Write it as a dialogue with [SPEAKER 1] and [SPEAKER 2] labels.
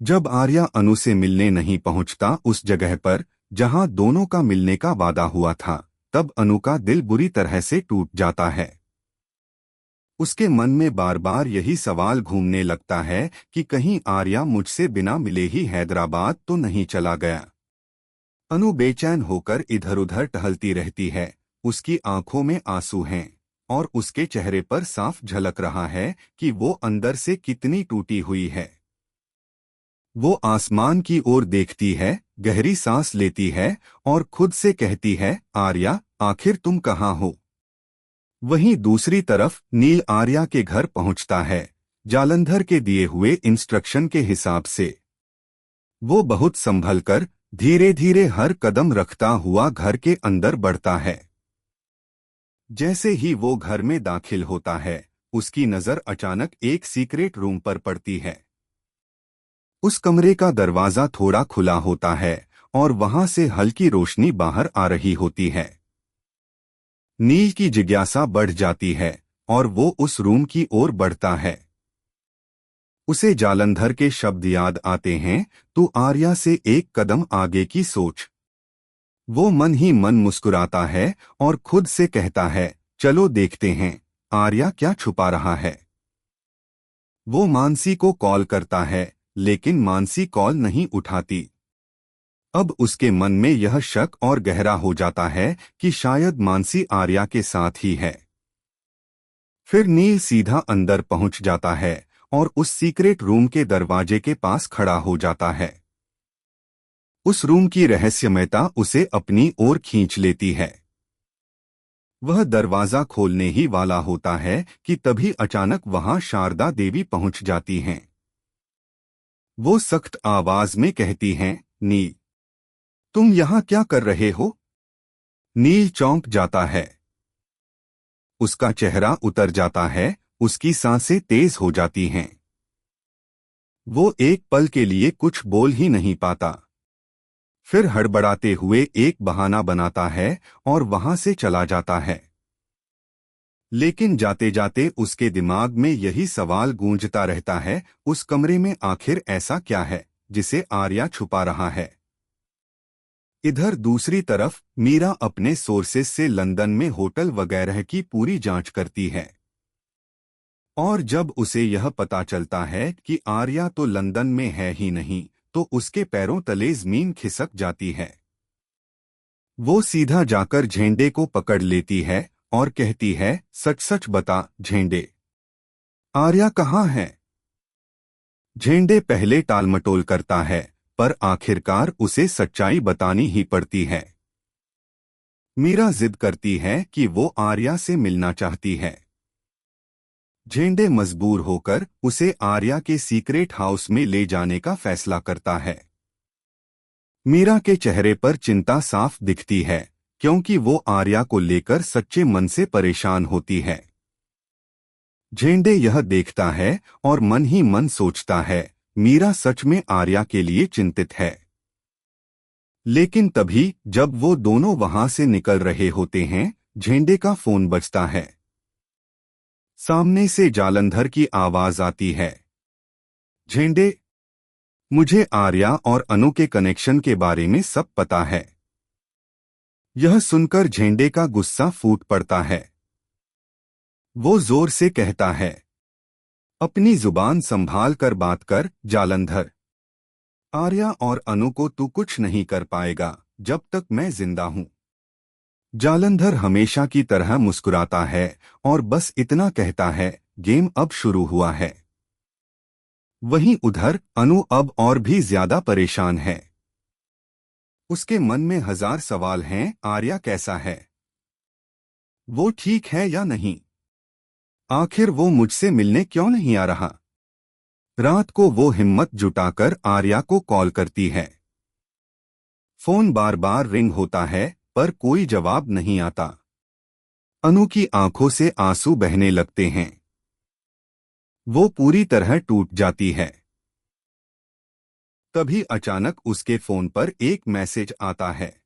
[SPEAKER 1] जब आर्या अनु से मिलने नहीं पहुंचता उस जगह पर जहां दोनों का मिलने का वादा हुआ था, तब अनु का दिल बुरी तरह से टूट जाता है। उसके मन में बार बार यही सवाल घूमने लगता है कि कहीं आर्या मुझसे बिना मिले ही हैदराबाद तो नहीं चला गया। अनु बेचैन होकर इधर उधर टहलती रहती है। उसकी आंखों में आंसू हैं और उसके चेहरे पर साफ झलक रहा है कि वो अंदर से कितनी टूटी हुई है। वो आसमान की ओर देखती है, गहरी सांस लेती है और खुद से कहती है, आर्या, आखिर तुम कहाँ हो? वहीं दूसरी तरफ नील आर्या के घर पहुंचता है, जालंधर के दिए हुए इंस्ट्रक्शन के हिसाब से। वो बहुत संभल कर धीरे धीरे हर कदम रखता हुआ घर के अंदर बढ़ता है। जैसे ही वो घर में दाखिल होता है, उसकी नजर अचानक एक सीक्रेट रूम पर पड़ती है। उस कमरे का दरवाजा थोड़ा खुला होता है और वहां से हल्की रोशनी बाहर आ रही होती है। नील की जिज्ञासा बढ़ जाती है और वो उस रूम की ओर बढ़ता है। उसे जालंधर के शब्द याद आते हैं, तू आर्या से एक कदम आगे की सोच। वो मन ही मन मुस्कुराता है और खुद से कहता है, चलो देखते हैं आर्या क्या छुपा रहा है। वो मानसी को कॉल करता है, लेकिन मानसी कॉल नहीं उठाती। अब उसके मन में यह शक और गहरा हो जाता है कि शायद मानसी आर्या के साथ ही है। फिर नील सीधा अंदर पहुंच जाता है और उस सीक्रेट रूम के दरवाजे के पास खड़ा हो जाता है। उस रूम की रहस्यमयता उसे अपनी ओर खींच लेती है। वह दरवाजा खोलने ही वाला होता है कि तभी अचानक वहां शारदा देवी पहुंच जाती हैं। वो सख्त आवाज में कहती हैं, नील, तुम यहाँ क्या कर रहे हो? नील चौंक जाता है। उसका चेहरा उतर जाता है, उसकी सांसें तेज हो जाती हैं। वो एक पल के लिए कुछ बोल ही नहीं पाता। फिर हड़बड़ाते हुए एक बहाना बनाता है और वहां से चला जाता है। लेकिन जाते जाते उसके दिमाग में यही सवाल गूंजता रहता है, उस कमरे में आखिर ऐसा क्या है जिसे आर्या छुपा रहा है? इधर दूसरी तरफ मीरा अपने सोर्सेस से लंदन में होटल वगैरह की पूरी जांच करती है। और जब उसे यह पता चलता है कि आर्या तो लंदन में है ही नहीं, तो उसके पैरों तले जमीन खिसक जाती है। वो सीधा जाकर झेंडे को पकड़ लेती है और कहती है, सच सच बता झेंडे, आर्या कहाँ है? झेंडे पहले टालमटोल करता है, पर आखिरकार उसे सच्चाई बतानी ही पड़ती है। मीरा जिद करती है कि वो आर्या से मिलना चाहती है। झेंडे मजबूर होकर उसे आर्या के सीक्रेट हाउस में ले जाने का फैसला करता है। मीरा के चेहरे पर चिंता साफ दिखती है, क्योंकि वो आर्या को लेकर सच्चे मन से परेशान होती है। झेंडे यह देखता है और मन ही मन सोचता है, मीरा सच में आर्या के लिए चिंतित है। लेकिन तभी जब वो दोनों वहां से निकल रहे होते हैं, झेंडे का फोन बजता है। सामने से जालंधर की आवाज आती है, झेंडे, मुझे आर्या और अनु के कनेक्शन के बारे में सब पता है। यह सुनकर झेंडे का गुस्सा फूट पड़ता है। वो जोर से कहता है, अपनी जुबान संभाल कर बात कर जालंधर। आर्या और अनु को तू कुछ नहीं कर पाएगा जब तक मैं जिंदा हूं। जालंधर हमेशा की तरह मुस्कुराता है और बस इतना कहता है, गेम अब शुरू हुआ है। वहीं उधर अनु अब और भी ज्यादा परेशान है। उसके मन में हजार सवाल हैं, आर्या कैसा है? वो ठीक है या नहीं? आखिर वो मुझसे मिलने क्यों नहीं आ रहा? रात को वो हिम्मत जुटाकर आर्या को कॉल करती है। फोन बार बार रिंग होता है, पर कोई जवाब नहीं आता। अनु की आंखों से आंसू बहने लगते हैं। वो पूरी तरह टूट जाती है। तभी अचानक उसके फोन पर एक मैसेज आता है।